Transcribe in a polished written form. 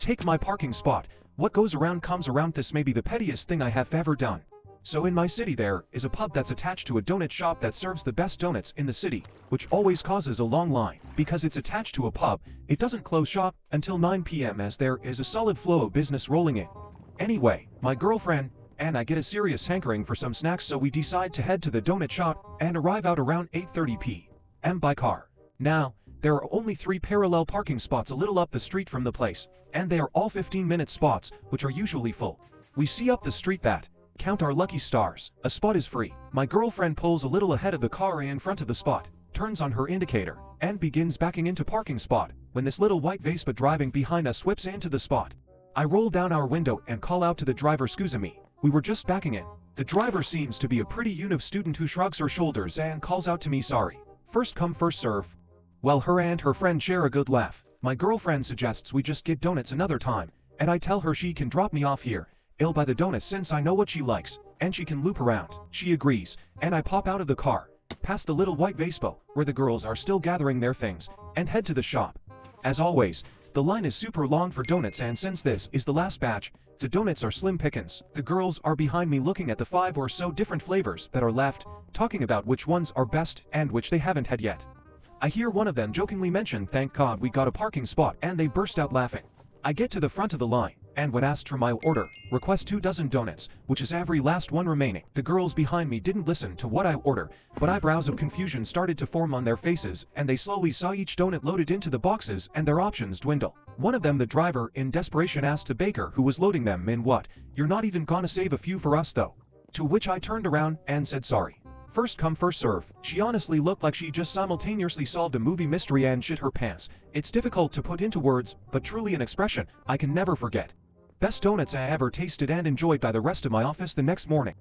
Take my parking spot. What goes around comes around. This may be the pettiest thing I have ever done. So in my city there is a pub that's attached to a donut shop that serves the best donuts in the city, which always causes a long line. Because it's attached to a pub, it doesn't close shop until 9 p.m. as there is a solid flow of business rolling in. Anyway, my girlfriend and I get a serious hankering for some snacks, so we decide to head to the donut shop and arrive out around 8:30 p.m. by car. Now, there are only 3 parallel parking spots a little up the street from the place, and they are all 15-minute spots, which are usually full. We see up the street that, count our lucky stars, a spot is free. My girlfriend pulls a little ahead of the car in front of the spot, turns on her indicator, and begins backing into parking spot, when this little white Vespa driving behind us whips into the spot. I roll down our window and call out to the driver, "Excuse me, we were just backing in." The driver seems to be a pretty univ student who shrugs her shoulders and calls out to me, "Sorry. First come first serve." Well, her and her friend share a good laugh. My girlfriend suggests we just get donuts another time, and I tell her she can drop me off here. I'll buy the donuts since I know what she likes, and she can loop around. She agrees, and I pop out of the car, past the little white Vespa, where the girls are still gathering their things, and head to the shop. As always, the line is super long for donuts, and since this is the last batch, the donuts are slim pickings. The girls are behind me looking at the 5 or so different flavors that are left, talking about which ones are best and which they haven't had yet. I hear one of them jokingly mention, "Thank God we got a parking spot," and they burst out laughing. I get to the front of the line, and when asked for my order, request 2 dozen donuts, which is every last one remaining. The girls behind me didn't listen to what I order, but eyebrows of confusion started to form on their faces, and they slowly saw each donut loaded into the boxes and their options dwindle. One of them, the driver, in desperation asked the baker who was loading them in, "What, you're not even gonna save a few for us though?" To which I turned around and said, "Sorry. First come first serve." She honestly looked like she just simultaneously solved a movie mystery and shit her pants. It's difficult to put into words, but truly an expression I can never forget. Best donuts I ever tasted and enjoyed by the rest of my office the next morning.